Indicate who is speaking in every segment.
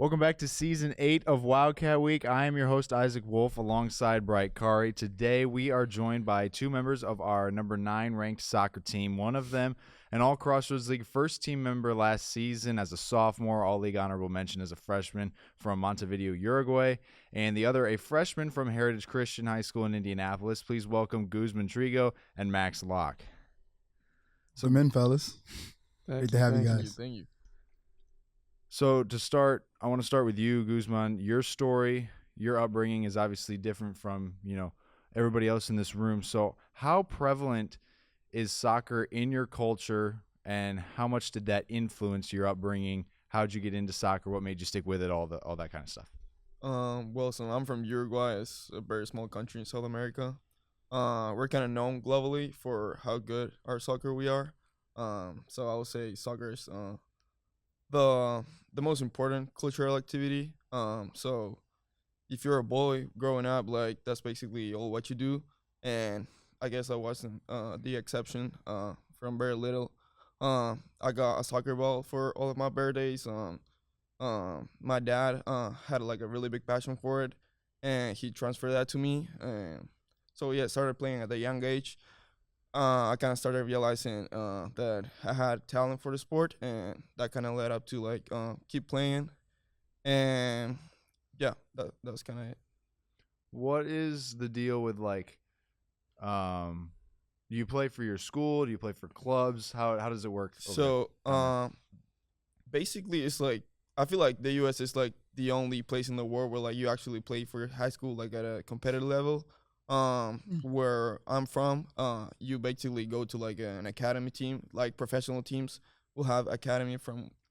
Speaker 1: Welcome back to Season 8 of Wildcat Week. I am your host, Isaac Wolf, alongside Bright Kari. Today, we are joined by two members of our number 9 ranked soccer team. One of them, an All-Crossroads League first team member last season as a sophomore, All-League honorable mention as a freshman from Montevideo, Uruguay, and the other, a freshman from Heritage Christian High School in Indianapolis. Please welcome Guzman Trigo and Max Locke.
Speaker 2: So, men, fellas. Great to have you guys.
Speaker 3: Thank you.
Speaker 1: So to start, I want to start with you, Guzman. Your story, your upbringing is obviously different from, everybody else in this room. So how prevalent is soccer in your culture, and how much did that influence your upbringing? How did you get into soccer? What made you stick with it? All that kind of stuff.
Speaker 3: So I'm from Uruguay. It's a very small country in South America. We're kind of known globally for how good our soccer we are. So I would say soccer is the most important cultural activity. So if you're a boy growing up, like, that's basically all what you do. And I guess I wasn't the exception. From very little, I got a soccer ball for all of my birthdays. My dad had like a really big passion for it, and he transferred that to me. And so yeah, started playing at a young age. I kind of started realizing that I had talent for the sport, and that kind of led up to keep playing, and yeah, that was kind of it.
Speaker 1: What is the deal with do you play for your school? Do you play for clubs? How does it work?
Speaker 3: So basically, it's like I feel like the U.S. is like the only place in the world where like you actually play for high school like at a competitive level. Where I'm from, you basically go to like an academy team. Like professional teams will have academy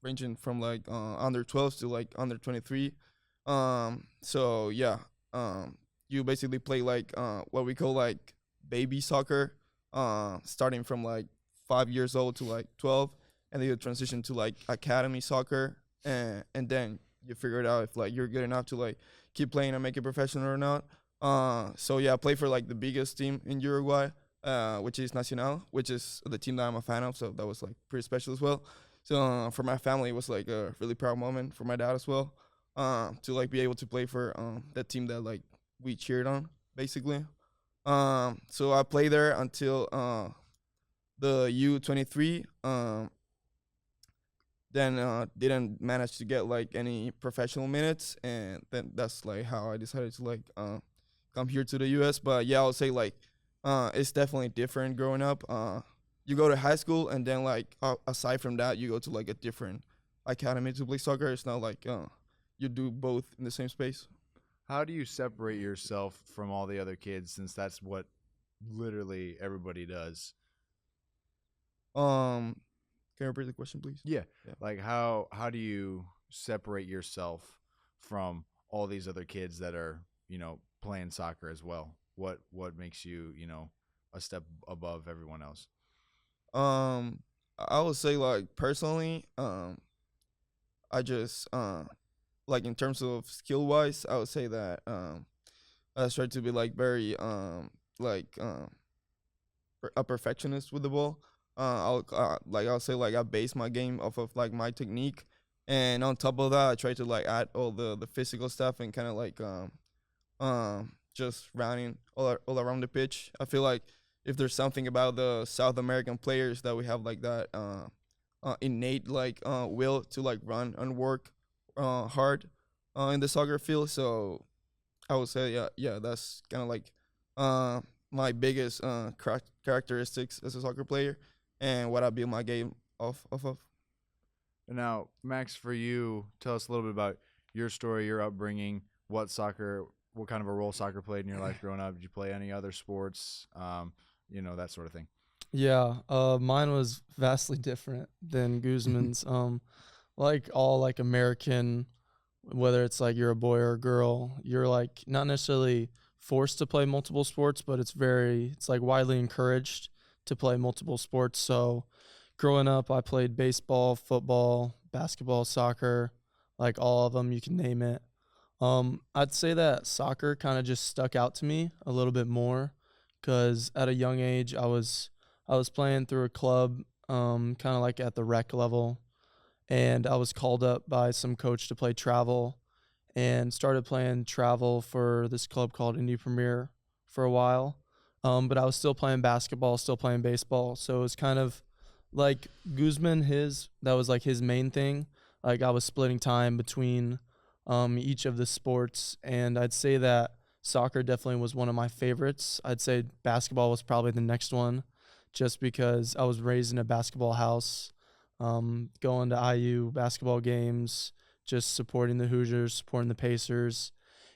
Speaker 3: ranging from like under 12s to like under 23. So yeah, you basically play like what we call like baby soccer, starting from like 5 years old to like 12, and then you transition to like academy soccer, and then you figure it out if like you're good enough to like keep playing and make it professional or not. So yeah, I play for like the biggest team in Uruguay, which is Nacional, which is the team that I'm a fan of. So that was like pretty special as well. So for my family, it was like a really proud moment for my dad as well, to like be able to play for that team that like we cheered on basically. So I played there until the U23. Then didn't manage to get like any professional minutes, and then that's like how I decided to like come here to the U.S. But yeah, I would say like it's definitely different growing up. You go to high school, and then like aside from that, you go to like a different academy to play soccer. It's not like you do both in the same space.
Speaker 1: How do you separate yourself from all the other kids, since that's what literally everybody does?
Speaker 3: Can you repeat the question, please?
Speaker 1: Yeah. Like how do you separate yourself from all these other kids that are, playing soccer as well? What makes you, a step above everyone else?
Speaker 3: I would say like personally, I just like in terms of skill wise, I would say that I try to be like very a perfectionist with the ball. I'll say like I base my game off of like my technique, and on top of that, I try to like add all the physical stuff and kind of like just running all around the pitch. I feel like if there's something about the South American players that we have like that innate like will to like run and work hard in the soccer field. So I would say yeah that's kind of like my biggest characteristics as a soccer player, and what I build my game off of.
Speaker 1: And now, Max, for you, tell us a little bit about your story, your upbringing, what kind of a role soccer played in your life growing up. Did you play any other sports? That sort of thing.
Speaker 4: Yeah, mine was vastly different than Guzman's. Like all like American, whether it's like you're a boy or a girl, you're like not necessarily forced to play multiple sports, but it's like widely encouraged to play multiple sports. So growing up, I played baseball, football, basketball, soccer, like all of them, you can name it. I'd say that soccer kind of just stuck out to me a little bit more, because at a young age, I was playing through a club, kind of like at the rec level, and I was called up by some coach to play travel, and started playing travel for this club called Indy Premier for a while. But I was still playing basketball, still playing baseball. So it was kind of like Guzman, that was like his main thing. Like I was splitting time between each of the sports. And I'd say that soccer definitely was one of my favorites. I'd say basketball was probably the next one, just because I was raised in a basketball house, going to IU basketball games, just supporting the Hoosiers, supporting the Pacers.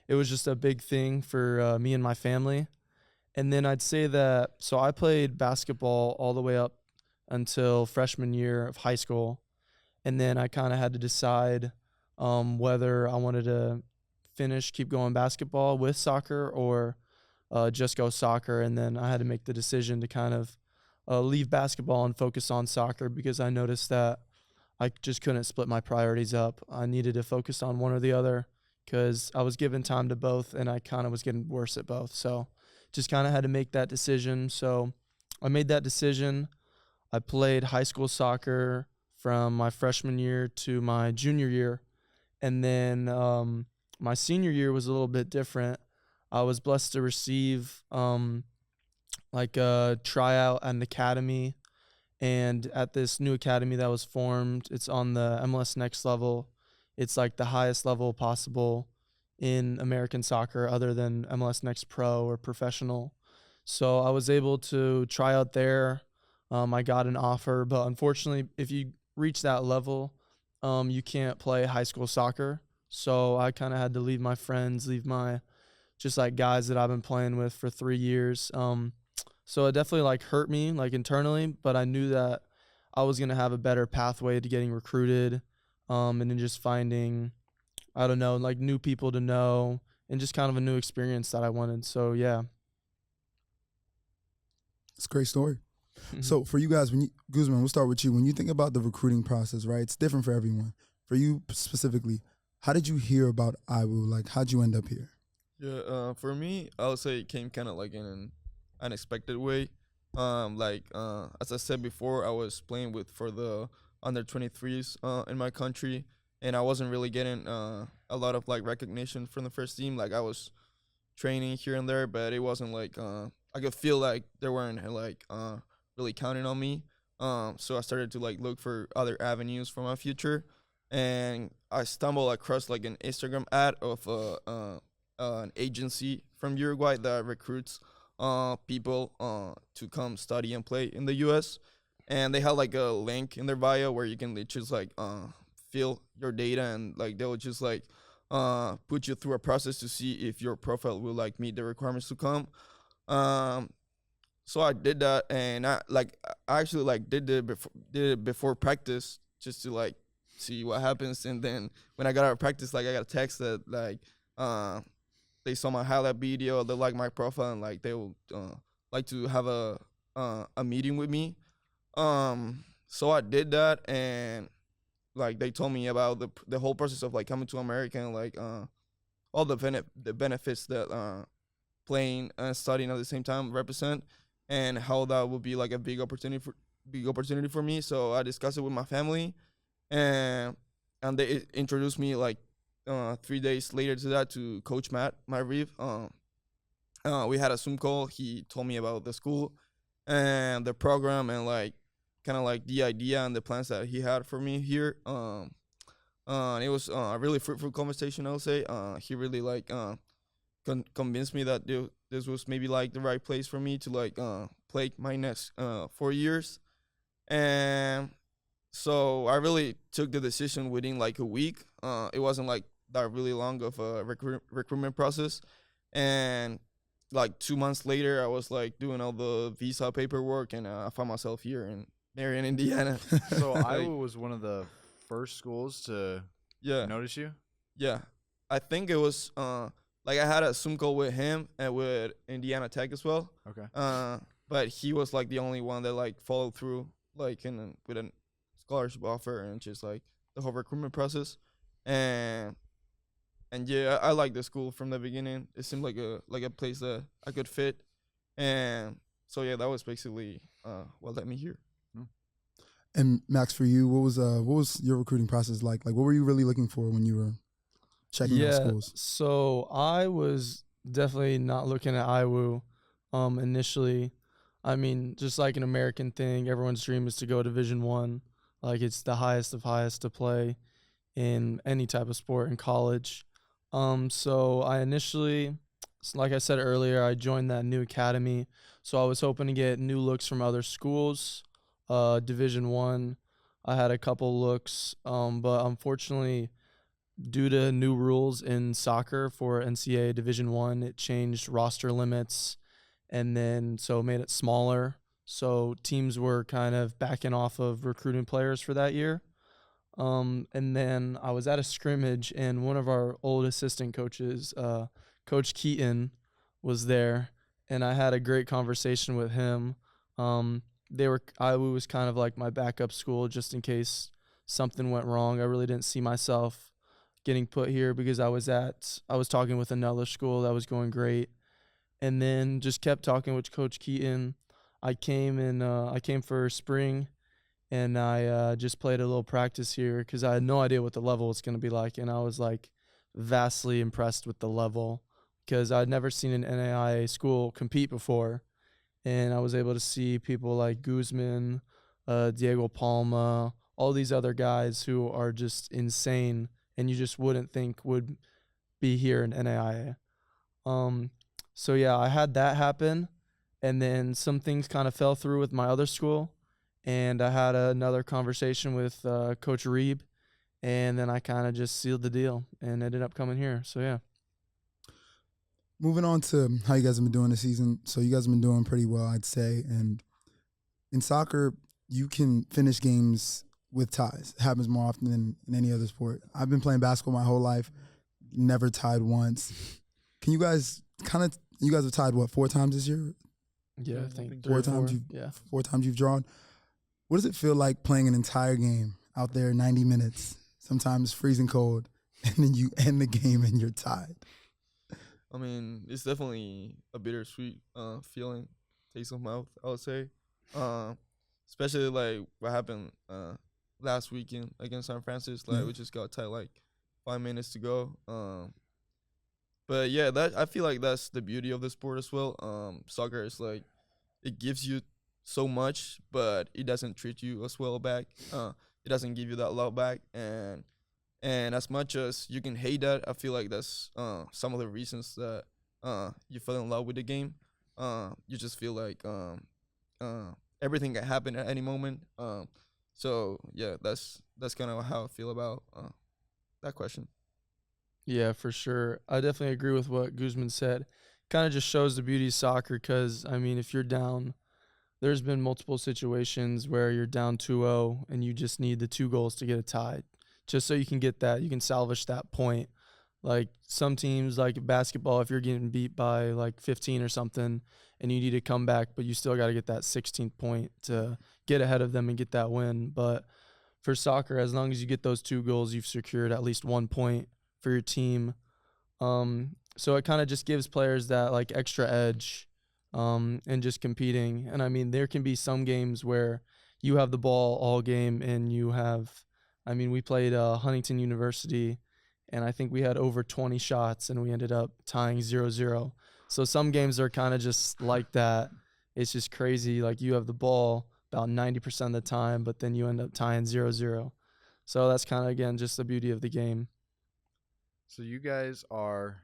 Speaker 4: It was just a big thing for me and my family. And then I'd say that, so I played basketball all the way up until freshman year of high school. And then I kind of had to decide whether I wanted to keep going basketball with soccer, or just go soccer. And then I had to make the decision to kind of leave basketball and focus on soccer, because I noticed that I just couldn't split my priorities up. I needed to focus on one or the other, because I was given time to both and I kind of was getting worse at both. So just kind of had to make that decision. So I made that decision. I played high school soccer from my freshman year to my junior year. And then my senior year was a little bit different. I was blessed to receive like a tryout at an academy. And at this new academy that was formed, it's on the MLS Next level. It's like the highest level possible in American soccer, other than MLS Next Pro or professional. So I was able to try out there. I got an offer, but unfortunately, if you reach that level, you can't play high school soccer. So I kind of had to leave my friends, leave my just like guys that I've been playing with for 3 years. So it definitely like hurt me like internally, but I knew that I was going to have a better pathway to getting recruited, and then just finding, I don't know, like new people to know, and just kind of a new experience that I wanted. So yeah.
Speaker 2: It's a great story. So for you guys, Guzman, we'll start with you. When you think about the recruiting process, right, it's different for everyone. For you specifically, how did you hear about IWU? Like, how'd you end up here?
Speaker 3: Yeah, for me, I would say it came kind of like in an unexpected way. As I said before, I was playing for the under 23s in my country, and I wasn't really getting a lot of like recognition from the first team. Like I was training here and there, but it wasn't like I could feel like they weren't like really counting on me. So I started to like look for other avenues for my future, and I stumbled across like an Instagram ad of an agency from Uruguay that recruits people to come study and play in the U.S. And they had like a link in their bio where you can just like fill your data, and like they will just like put you through a process to see if your profile will like meet the requirements to come. So I did that, and I actually like did it before practice, just to like see what happens. And then when I got out of practice, like I got a text that like they saw my highlight video, they like my profile, and like they will like to have a meeting with me. So I did that, and like they told me about the whole process of like coming to America, and like all the benefits that playing and studying at the same time represent, and how that would be like a big opportunity for me. So I discussed it with my family, and they introduced me like 3 days later to that to Coach Matt Reeve. We had a Zoom call. He told me about the school and the program, and like kind of like the idea and the plans that he had for me here. And it was a really fruitful conversation, I would say. He really like convinced me that this was maybe like the right place for me to like play my next 4 years. And so I really took the decision within like a week. It wasn't like that really long of a recruitment process. And like 2 months later, I was like doing all the visa paperwork, and I found myself here in Marian, Indiana.
Speaker 1: So Iowa was one of the first schools to notice you?
Speaker 3: Yeah. I think it was like I had a Zoom call with him and with Indiana Tech as well.
Speaker 1: Okay.
Speaker 3: But he was like the only one that like followed through like with a scholarship offer and just like the whole recruitment process. And yeah, I liked the school from the beginning. It seemed like a place that I could fit. And so yeah, that was basically what led me here.
Speaker 2: And Max, for you, what was your recruiting process like? Like, what were you really looking for when you were checking out schools?
Speaker 4: So I was definitely not looking at IWU initially. I mean, just like an American thing, everyone's dream is to go Division I. Like, it's the highest of highest to play in any type of sport in college. So I initially, like I said earlier, I joined that new academy. So I was hoping to get new looks from other schools. Division I, I had a couple looks, but unfortunately, due to new rules in soccer for NCAA Division I, it changed roster limits, and then so it made it smaller. So teams were kind of backing off of recruiting players for that year. And then I was at a scrimmage, and one of our old assistant coaches, Coach Keaton, was there, and I had a great conversation with him. IWU was kind of like my backup school just in case something went wrong. I really didn't see myself getting put here because I was talking with another school that was going great, and then just kept talking with Coach Keaton. I came for spring, and I just played a little practice here because I had no idea what the level was going to be like, and I was like vastly impressed with the level because I'd never seen an NAIA school compete before, and I was able to see people like Guzman, Diego Palma, all these other guys who are just insane, and you just wouldn't think would be here in NAIA. So yeah, I had that happen, and then some things kind of fell through with my other school, and I had another conversation with Coach Reeb, and then I kind of just sealed the deal and ended up coming here. So yeah.
Speaker 2: Moving on to how you guys have been doing this season. So you guys have been doing pretty well, I'd say. And in soccer, you can finish games with ties. It happens more often than in any other sport. I've been playing basketball my whole life, never tied once. Can you guys you guys have tied, what, 4 times this year?
Speaker 4: Yeah, I think
Speaker 2: 4 times. 4 times you've drawn. What does it feel like playing an entire game out there, 90 minutes, sometimes freezing cold, and then you end the game and you're tied?
Speaker 3: I mean, it's definitely a bittersweet feeling, taste of mouth, I would say. Especially like what happened last weekend against San Francisco. Like we just got tied like 5 minutes to go. But yeah, I feel like that's the beauty of the sport as well. Soccer is like, it gives you so much, but it doesn't treat you as well back. It doesn't give you that love back, and as much as you can hate that, I feel like that's some of the reasons that you fell in love with the game. You just feel like everything can happen at any moment. So yeah, that's kind of how I feel about that question.
Speaker 4: Yeah, for sure. I definitely agree with what Guzman said. Kind of just shows the beauty of soccer because, I mean, if you're down, there's been multiple situations where you're down 2-0 and you just need the 2 goals to get it tied. Just so you can get that, you can salvage that point. Like some teams, like basketball, if you're getting beat by like 15 or something and you need to come back, but you still got to get that 16th point to get ahead of them and get that win. But for soccer, as long as you get those 2 goals, you've secured at least 1 point for your team. So it kind of just gives players that like extra edge and just competing. And I mean, there can be some games where you have the ball all game and you have, I mean, we played Huntington University, and I think we had over 20 shots, and we ended up tying 0-0. So some games are kind of just like that. It's just crazy. Like, you have the ball about 90% of the time, but then you end up tying 0-0. So that's kind of, again, just the beauty of the game.
Speaker 1: So you guys are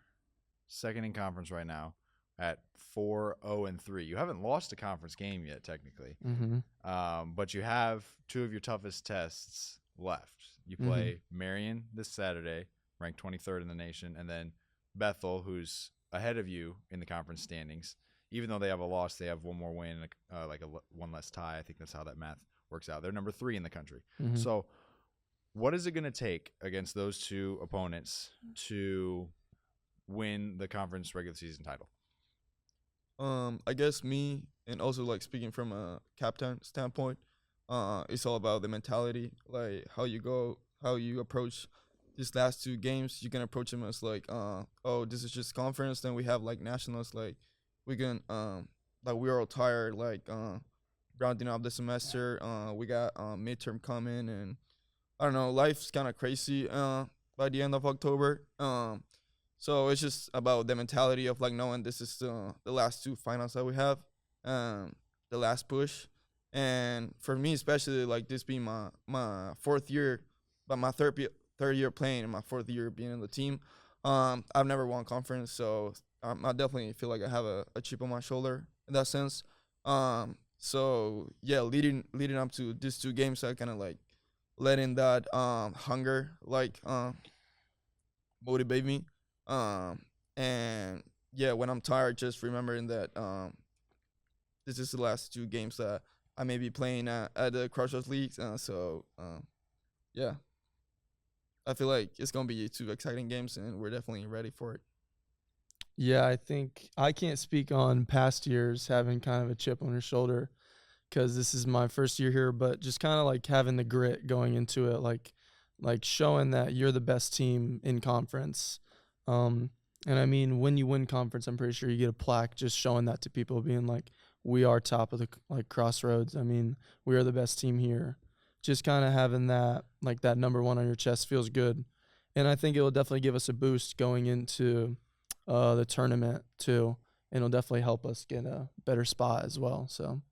Speaker 1: second in conference right now at 4-0-3. You haven't lost a conference game yet, technically.
Speaker 4: Mm-hmm.
Speaker 1: But you have 2 of your toughest tests left. You play Marian this Saturday, ranked 23rd in the nation, and then Bethel, who's ahead of you in the conference standings. Even though they have a loss, they have 1 more win, like 1 less tie. I think that's how that math works out. They're number 3 in the country.
Speaker 4: Mm-hmm.
Speaker 1: So what is it going to take against those 2 opponents to win the conference regular season title?
Speaker 3: I guess me, and also like speaking from a captain standpoint, it's all about the mentality, like how you approach these last 2 games. You can approach them as like, oh, this is just conference. Then we have like nationals. Like we can, like we're all tired. Like rounding up the semester. We got midterm coming, and I don't know, life's kind of crazy by the end of October. So it's just about the mentality of like knowing this is the last two finals that we have, the last push. And for me, especially, like this being my fourth year, but my third year playing and my fourth year being in the team, I've never won conference, so I definitely feel like I have a chip on my shoulder in that sense. So yeah, leading up to these two games, I kind of like letting that hunger like motivate me. And yeah, when I'm tired, just remembering that this is the last two games that I may be playing at the Crossroads Leagues. Yeah, I feel like it's gonna be two exciting games, and we're definitely ready for it.
Speaker 4: Yeah, I think I can't speak on past years having kind of a chip on your shoulder because this is my first year here, but just kind of like having the grit going into it, like showing that you're the best team in conference. And I mean, when you win conference, I'm pretty sure you get a plaque just showing that to people, being like, we are top of the like Crossroads. I mean, we are the best team here. Just kind of having that, like that number one on your chest feels good. And I think it will definitely give us a boost going into the tournament too. And it'll definitely help us get a better spot as well.
Speaker 2: So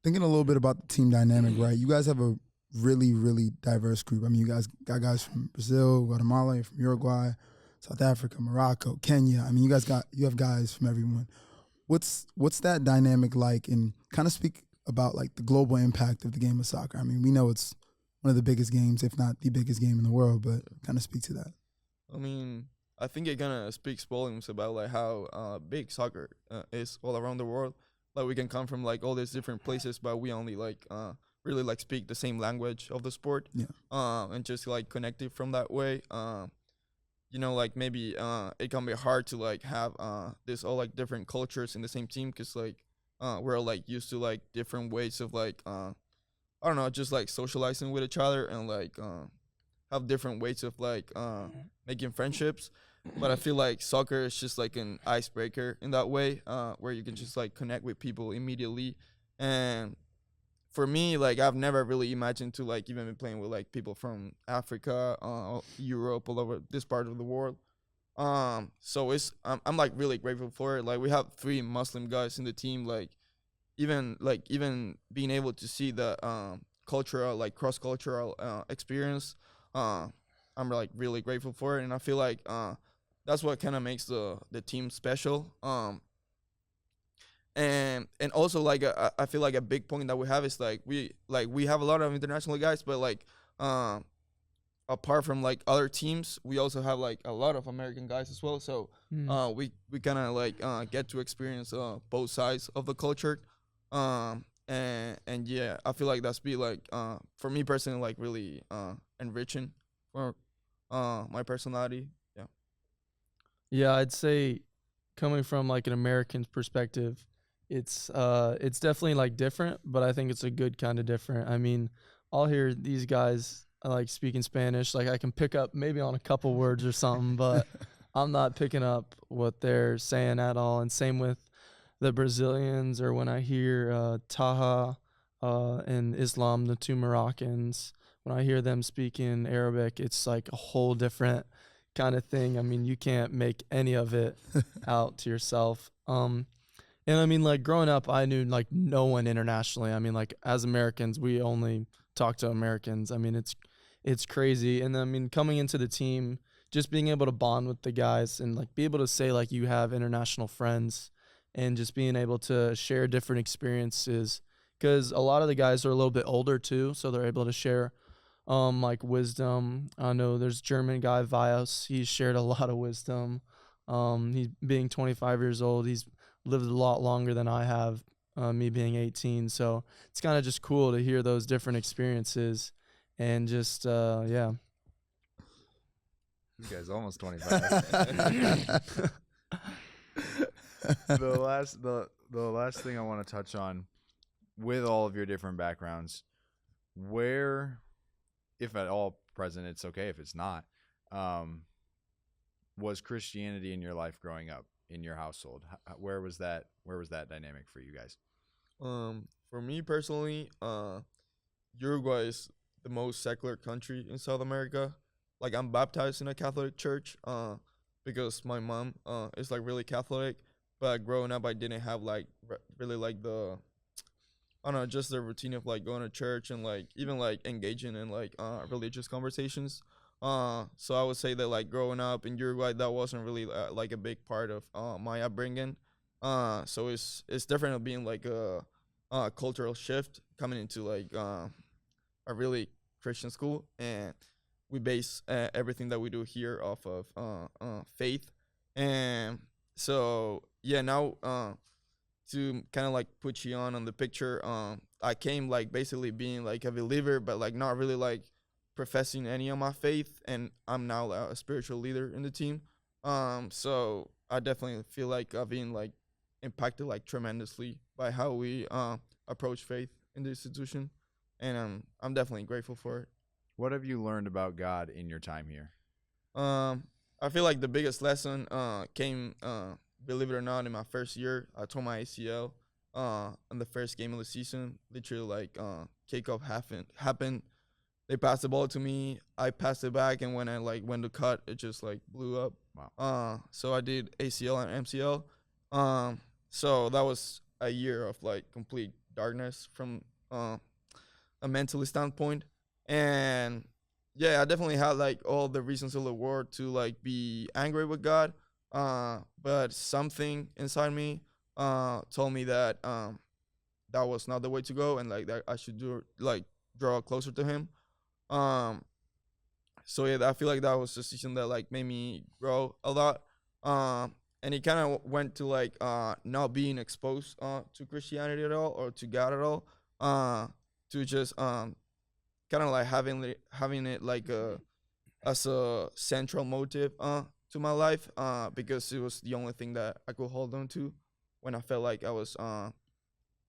Speaker 2: thinking a little bit about the team dynamic, right? You guys have a really, really diverse group. I mean, you guys got guys from Brazil, Guatemala, from Uruguay, South Africa, Morocco, Kenya. I mean, you have guys from everyone. What's that dynamic like? And kind of speak about like the global impact of the game of soccer. I mean, we know it's one of the biggest games, if not the biggest game in the world, but kind of speak to that.
Speaker 3: I mean, I think it kind of speaks volumes about like how big soccer is all around the world. Like we can come from like all these different places, but we only like really like speak the same language of the sport.
Speaker 2: Yeah.
Speaker 3: And just like connect it from that way. You know, like maybe it can be hard to like have this all like different cultures in the same team, because like we're like used to like different ways of like I don't know, just like socializing with each other and like have different ways of like making friendships. But I feel like soccer is just like an icebreaker in that way, where you can just like connect with people immediately. And for me, like I've never really imagined to like even be playing with like people from Africa, Europe, all over this part of the world. So I'm like really grateful for it. Like we have 3 Muslim guys in the team. Like even being able to see the cultural, like cross cultural experience, I'm like really grateful for it. And I feel like that's what kind of makes the team special. And also like I feel like a big point that we have is like we have a lot of international guys, but like apart from like other teams, we also have like a lot of American guys as well. So we kind of like get to experience both sides of the culture. And yeah, I feel like that's be like for me personally like really enriching for my personality. Yeah.
Speaker 4: Yeah, I'd say coming from like an American's perspective, it's definitely like different, but I think it's a good kind of different. I mean, I'll hear these guys like speaking Spanish, like I can pick up maybe on a couple words or something, but I'm not picking up what they're saying at all. And same with the Brazilians, or when I hear Taha and Islam, the 2 Moroccans, when I hear them speaking Arabic, it's like a whole different kind of thing. I mean, you can't make any of it out to yourself. And I mean, like growing up, I knew like no one internationally. I mean, like as Americans, we only talk to Americans. I mean, it's crazy. And I mean, coming into the team, just being able to bond with the guys and like be able to say like you have international friends, and just being able to share different experiences, because a lot of the guys are a little bit older too, so they're able to share like wisdom. I know there's German guy Vios. He's shared a lot of wisdom. He being 25 years old, he's lived a lot longer than I have, me being 18. So it's kind of just cool to hear those different experiences, and just yeah.
Speaker 1: You guys almost 25. The last thing I want to touch on, with all of your different backgrounds, where, if at all present, it's okay if it's not, was Christianity in your life growing up? in your household? Where was that dynamic for you guys?
Speaker 3: For me personally, Uruguay is the most secular country in South America. Like, I'm baptized in a Catholic church, because my mom is like really Catholic, but growing up I didn't have like really like the, I don't know, just the routine of like going to church and like even like engaging in like religious conversations. So I would say that like growing up in Uruguay, that wasn't really like a big part of my upbringing. So it's different of being like a cultural shift coming into like a really Christian school, and we base everything that we do here off of faith. And so yeah, now to kind of like put you on the picture, I came like basically being like a believer, but like not really like professing any of my faith, and I'm now a spiritual leader in the team. So I definitely feel like I've been like impacted like tremendously by how we approach faith in the institution, and I'm definitely grateful for it.
Speaker 1: What have you learned about God in your time here?
Speaker 3: I feel like the biggest lesson came, believe it or not, in my first year. I tore my ACL in the first game of the season. Literally, like kickoff happened. They passed the ball to me. I passed it back, and when I like went to cut, it just like blew up.
Speaker 1: Wow.
Speaker 3: So I did ACL and MCL. So that was a year of like complete darkness from a mentally standpoint. And yeah, I definitely had like all the reasons in the world to like be angry with God. But something inside me told me that that was not the way to go, and like that I should draw closer to Him. So yeah, I feel like that was a season that like made me grow a lot. And it kind of went to like not being exposed to Christianity at all or to God at all. To just kind of like having it like as a central motive to my life, because it was the only thing that I could hold on to when I felt like I was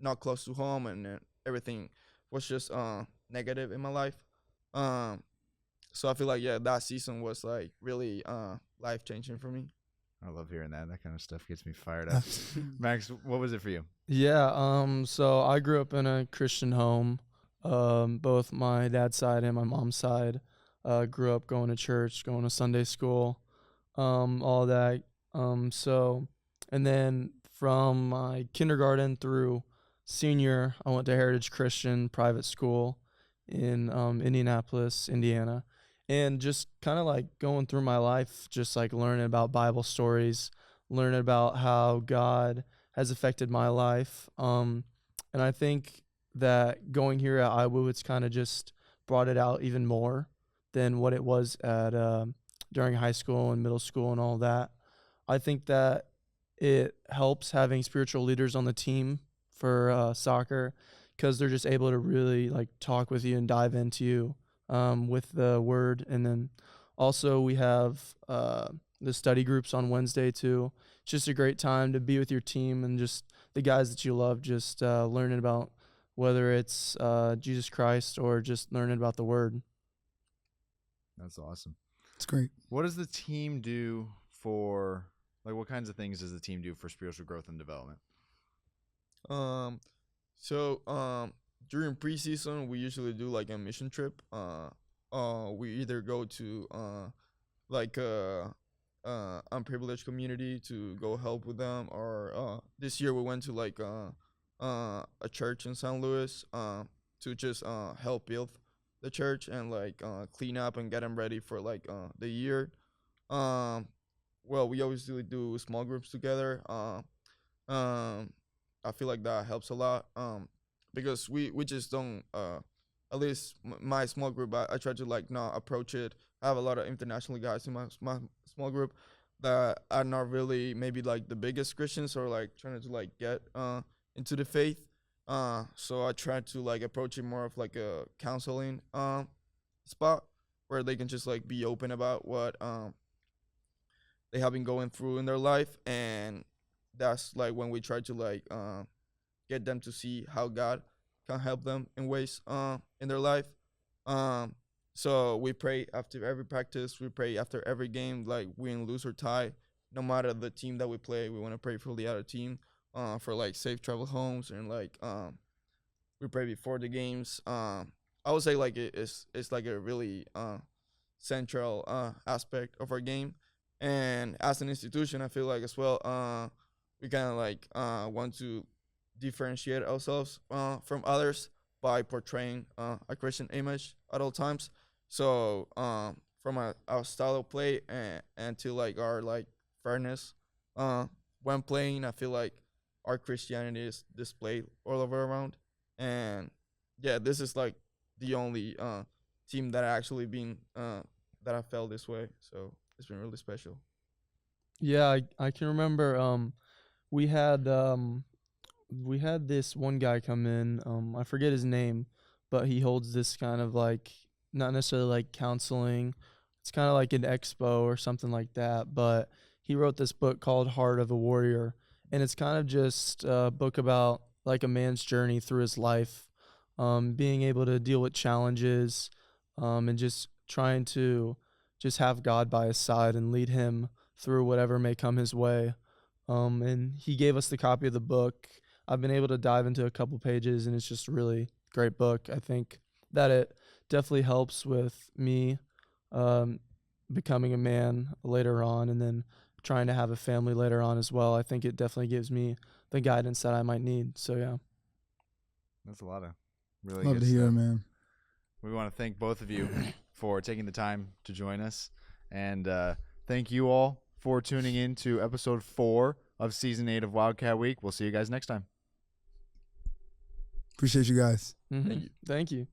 Speaker 3: not close to home, and everything was just negative in my life. So I feel like yeah, that season was like really life changing for me.
Speaker 1: I love hearing that. That kind of stuff gets me fired up. Max, what was it for you?
Speaker 4: Yeah, so I grew up in a Christian home. Both my dad's side and my mom's side grew up going to church, going to Sunday school, all that. So, and then from my kindergarten through senior, I went to Heritage Christian private school in Indianapolis, Indiana. And just kind of like going through my life, just like learning about Bible stories, learning about how God has affected my life. And I think that going here at Iowa, it's kind of just brought it out even more than what it was at during high school and middle school and all that. I think that it helps having spiritual leaders on the team for soccer, because they're just able to really like talk with you and dive into you with the word. And then also we have the study groups on Wednesday too. It's just a great time to be with your team and just the guys that you love, just learning about whether it's Jesus Christ or just learning about the word.
Speaker 1: That's awesome.
Speaker 2: It's great.
Speaker 1: What does the team do for, like, what kinds of things does the team do for spiritual growth and development?
Speaker 3: So during preseason, we usually do like a mission trip. We either go to like unprivileged community to go help with them, or this year we went to like a church in St. Louis to just help build the church and like clean up and get them ready for like the year. Well, we always do small groups together. I feel like that helps a lot. Because we just don't, at least my small group, I try to like not approach it. I have a lot of international guys in my small group that are not really maybe like the biggest Christians, or like trying to like get into the faith. So I try to like approach it more of like a counseling spot where they can just like be open about what they have been going through in their life, and that's like when we try to like get them to see how God can help them in ways in their life. So we pray after every practice. We pray after every game, like win, lose, or tie. no matter the team that we play, we want to pray for the other team, for like safe travel homes, and like we pray before the games. I would say like it's like a really central aspect of our game, and as an institution, I feel like as well we kind of like want to differentiate ourselves from others by portraying a Christian image at all times. So from our style of play and to like our like fairness when playing, I feel like our Christianity is displayed all over around. And yeah, this is like the only team that I actually been that I felt this way. So it's been really special.
Speaker 4: Yeah, I can remember we had this one guy come in, I forget his name, but he holds this kind of like, not necessarily like counseling, it's kind of like an expo or something like that, but he wrote this book called Heart of a Warrior, and it's kind of just a book about like a man's journey through his life, being able to deal with challenges, and just trying to just have God by his side and lead him through whatever may come his way. And he gave us the copy of the book. I've been able to dive into a couple pages, and it's just a really great book. I think that it definitely helps with me becoming a man later on, and then trying to have a family later on as well. I think it definitely gives me the guidance that I might need. So, yeah.
Speaker 1: That's a lot of really
Speaker 2: Love
Speaker 1: good
Speaker 2: to hear,
Speaker 1: stuff.
Speaker 2: man.
Speaker 1: We want to thank both of you for taking the time to join us. And thank you all for tuning in to episode 4 of season 8 of Wildcat Week. We'll see you guys next time.
Speaker 2: Appreciate you guys.
Speaker 4: Thank you.